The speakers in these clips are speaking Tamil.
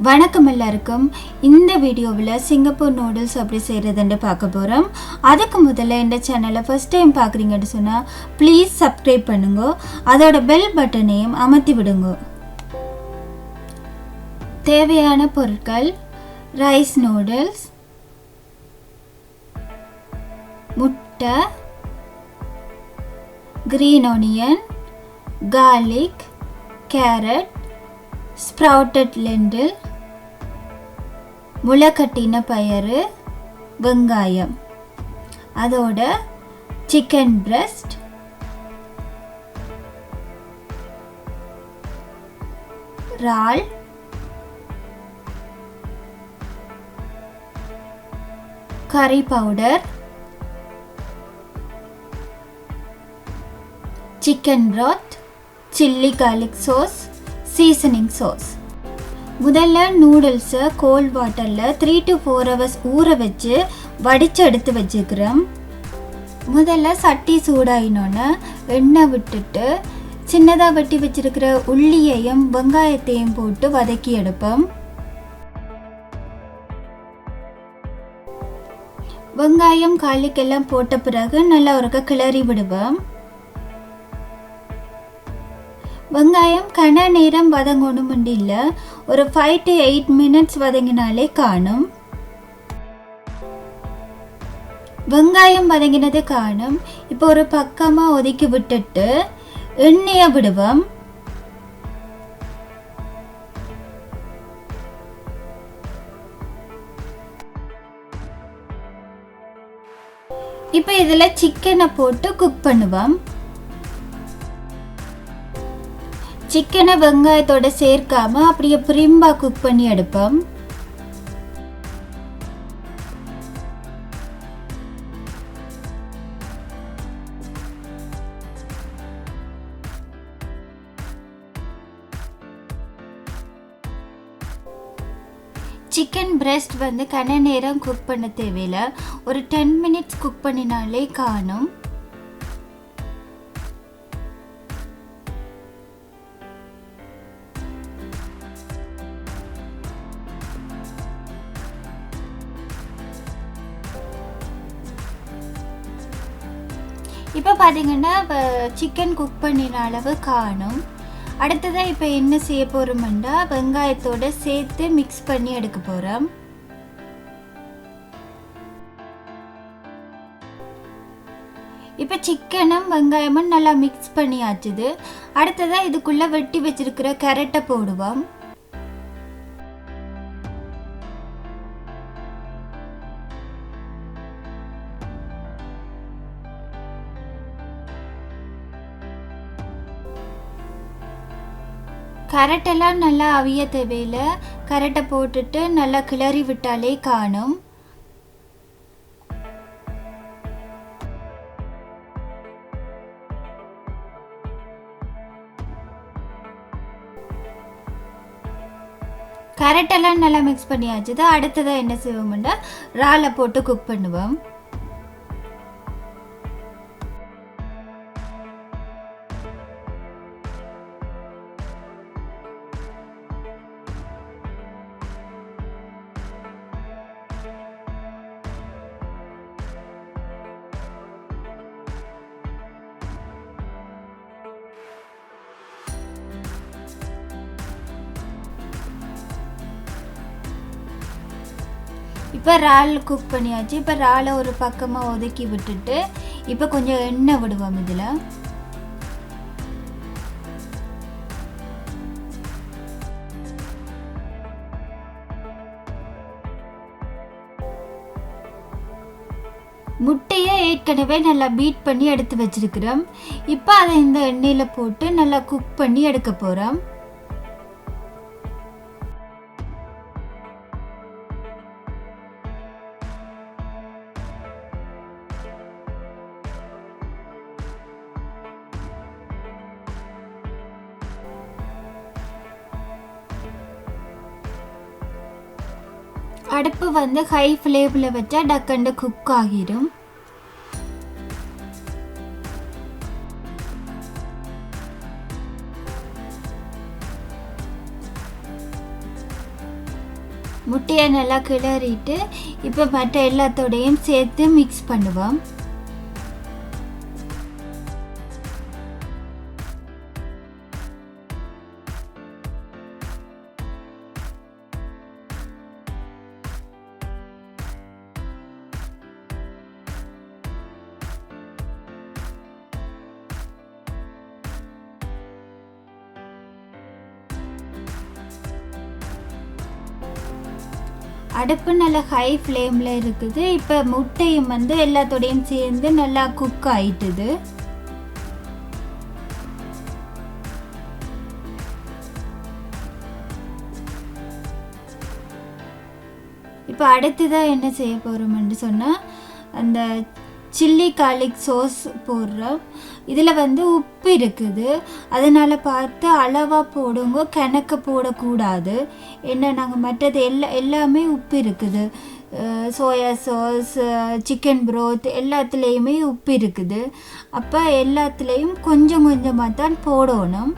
வணக்கம் எல்லாருக்கும். இந்த வீடியோவில் சிங்கப்பூர் நூடுல்ஸ் எப்படி செய்கிறதுன்னு பார்க்க போகிறோம். அதுக்கு முதல்ல இந்த சேனலை ஃபஸ்ட் டைம் பார்க்குறீங்கன்னு சொன்னால் ப்ளீஸ் சப்ஸ்கிரைப் பண்ணுங்க, அதோட பெல் பட்டனையும் அமர்த்தி விடுங்க. தேவையான பொருட்கள்: ரைஸ் நூடுல்ஸ், முட்டை, green onion, garlic, carrot, sprouted lentil, முளைக்கட்டின பயறு, வெங்காயம், அதோட சிக்கன் பிரஸ்ட், இறால், curry powder, chicken broth, chilli garlic sauce, seasoning sauce. முதல்ல நூடுல்ஸை கோல்ட் வாட்டரில் 3 to 4 hours ஊற வச்சு வடித்து எடுத்து வச்சுக்கிறோம். முதல்ல சட்டி சூடாயினோன்னு எண்ணெய் விட்டுட்டு சின்னதாக வெட்டி வச்சிருக்கிற உள்ளியையும் வெங்காயத்தையும் போட்டு வதக்கி எடுப்போம். வெங்காயம் காலிக்கெல்லாம் போட்ட பிறகு நல்லா ஒருக்க கிளறி விடுவோம். வெங்காயம் கன நேரம் வதங்கணும் இல்லை, ஒரு 5 to 8 minutes வதங்கினாலே காணும். வெங்காயம் வதங்கினது காணும். இப்போ ஒரு பக்கமாக ஒதுக்கி விட்டுட்டு எண்ணெயை விடுவோம். இப்போ இதில் சிக்கனை போட்டு குக் பண்ணுவோம். சிக்கனை வெங்காயத்தோட சேர்க்காம அப்படியே பிரிம்பா குக் பண்ணி எடுப்போம். சிக்கன் பிரஸ்ட் கன நேரம் குக் பண்ண தேவையில்லை, ஒரு 10 minutes குக் பண்ணினாலே காணும். இப்போ பார்த்தீங்கன்னா சிக்கன் குக் பண்ணின அளவு காணும். அடுத்ததாக இப்போ என்ன செய்ய போகிறோம்னா வெங்காயத்தோடு சேர்த்து மிக்ஸ் பண்ணி எடுக்க போகிறோம். இப்போ சிக்கனும் வெங்காயமும் நல்லா மிக்ஸ் பண்ணியாச்சுது. அடுத்ததாக இதுக்குள்ளே வெட்டி வச்சிருக்கிற கேரட்டை போடுவோம். கேரட்டெல்லாம் நல்லா அவிய தேவையில்லை, கேரட்டை போட்டுட்டு நல்லா கிளறி விட்டாலே காணும். கேரட்டெல்லாம் நல்லா மிக்ஸ் பண்ணியாச்சு. அடுத்ததாக என்ன செய்வோம்னா இறாலை போட்டு குக் பண்ணுவோம். இப்போ இறால் குக் பண்ணியாச்சு. இப்போ இறாலை ஒரு பக்கமாக ஒதுக்கி விட்டுட்டு இப்போ கொஞ்சம் எண்ணெய் விடுவோம். இதில் முட்டையை ஏற்கனவே நல்லா பீட் பண்ணி எடுத்து வச்சிருக்கிறோம். இப்போ அதை இந்த எண்ணெயில் போட்டு நல்லா குக் பண்ணி எடுக்க போகிறோம். அடுப்பு ஹை ஃப்ளேமில் வச்சா டக்கண்டு குக் ஆகிடும். முட்டையை நல்லா கிளறிட்டு இப்போ மற்ற எல்லாத்தோடையும் சேர்த்து மிக்ஸ் பண்ணுவோம். அடுப்பு நல்லா ஹை ஃப்ளேமில் இருக்குது. இப்போ முட்டையும் எல்லாத்தோடையும் சேர்ந்து நல்லா குக் ஆயிட்டுது. இப்போ அடுத்ததாக என்ன செய்ய போகிறோம்னு சொன்னால் அந்த சில்லி கார்லிக் சோஸ் போடுறோம். இதில் உப்பு இருக்குது, அதனால் பார்த்து அளவாக போடுங்க, கணக்க போடக்கூடாது. என்ன நாங்கள் மற்றது எல்லாமே உப்பு இருக்குது. சோயா சாஸ், சிக்கன் ப்ரோத் எல்லாத்துலேயுமே உப்பு இருக்குது. அப்போ எல்லாத்துலேயும் கொஞ்சம் கொஞ்சமாக தான் போடணும்.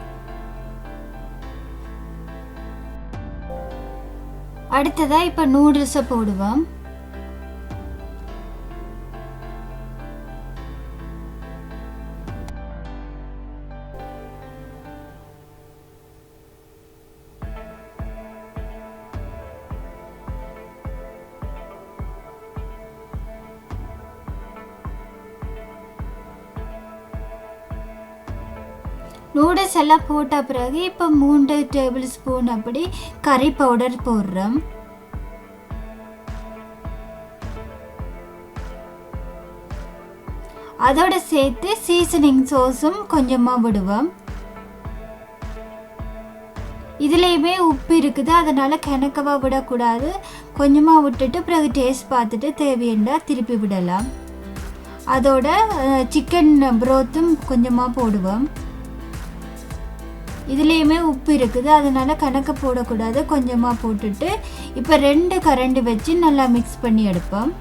அடுத்ததாக இப்போ நூடுல்ஸை போடுவோம். நூடுல்ஸ் எல்லாம் போட்ட பிறகு இப்போ 3 டேபிள் ஸ்பூன் அப்படி கறி பவுடர் போடுறோம். அதோட சேர்த்து சீசனிங் சோஸும் கொஞ்சமாக விடுவோம். இதுலேயுமே உப்பு இருக்குது, அதனால் கிணக்கவா விடக்கூடாது. கொஞ்சமாக விட்டுட்டு பிறகு டேஸ்ட் பார்த்துட்டு தேவையண்டா திருப்பி விடலாம். அதோட சிக்கன் ப்ரோத்தும் கொஞ்சமாக போடுவோம். இதுலேயுமே உப்பு இருக்குது, அதனால் கணக்க போடக்கூடாது. கொஞ்சமாக போட்டுட்டு இப்போ 2 கரண்டி வச்சு நல்லா மிக்ஸ் பண்ணி எடுப்போம்.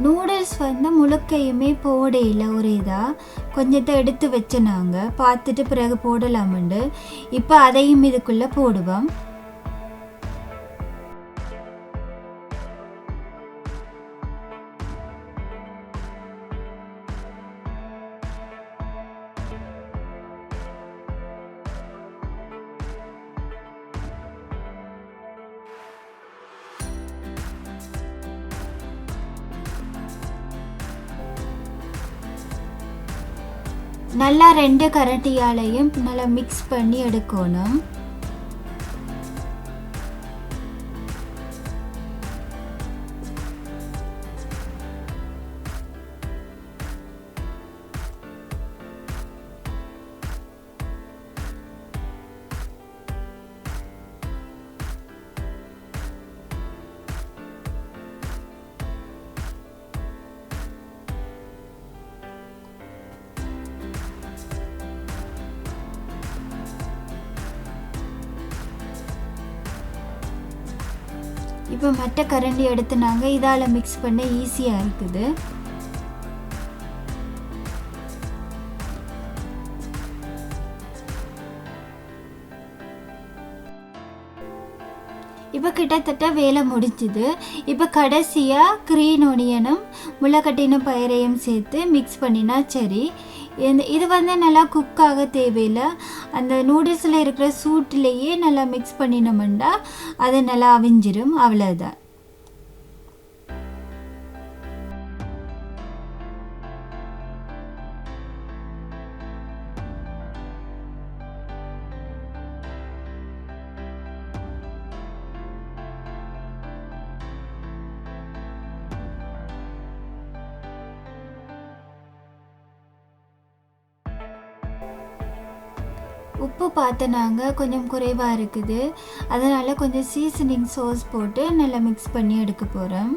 நூடுல்ஸ் முழுக்கையுமே போடையில் ஒரு இதாக கொஞ்சத்தை எடுத்து வச்சு நாங்கள் பார்த்துட்டு பிறகு போடலாமுண்டு. இப்போ அதையும் இதுக்குள்ளே போடுவோம். நல்லா 2 கரண்டியாலையும் நல்லா மிக்ஸ் பண்ணி எடுக்கணும். இப்போ மற்ற கரண்டி எடுத்து நாங்கள் இதால் மிக்ஸ் பண்ண ஈஸியாக இருக்குது. இப்போ கிட்டத்தட்ட வேலை முடிஞ்சுது. இப்போ கடைசியாக க்ரீன் ஒனியனும் முளைக்கட்டின பயிரையும் சேர்த்து மிக்ஸ் பண்ணினா சரி. இது நல்லா குக்காக தேவையில்லை. அந்த நூடுல்ஸில் இருக்கிற சூட்டிலேயே நல்லா மிக்ஸ் பண்ணினோம்னா அது நல்லா அவிஞ்சிரும். அவ்வளோதான். உப்பு பார்த்து நாங்கள் கொஞ்சம் குறைவாக இருக்குது, அதனால் கொஞ்சம் சீசனிங் சோஸ் போட்டு நல்லா மிக்ஸ் பண்ணி எடுக்க போகிறோம்.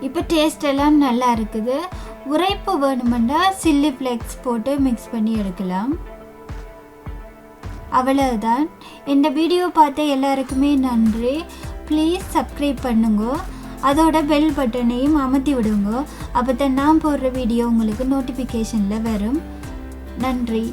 இப்போ டேஸ்ட் எல்லாம் நல்லா இருக்குது. உரைப்பு வேணுமெண்டா சில்லி ஃப்ளேக்ஸ் போட்டு மிக்ஸ் பண்ணி எடுக்கலாம். அவ்வளவுதான். இந்த வீடியோ பார்த்த எல்லாருக்குமே நன்றி. ப்ளீஸ் சப்ஸ்கிரைப் பண்ணுங்க. அதோட பெல் பட்டனையும் அமர்த்தி விடுங்க. அப்போ தான் நான் போடுற வீடியோ உங்களுக்கு நோட்டிஃபிகேஷனில் வரும். நன்றி.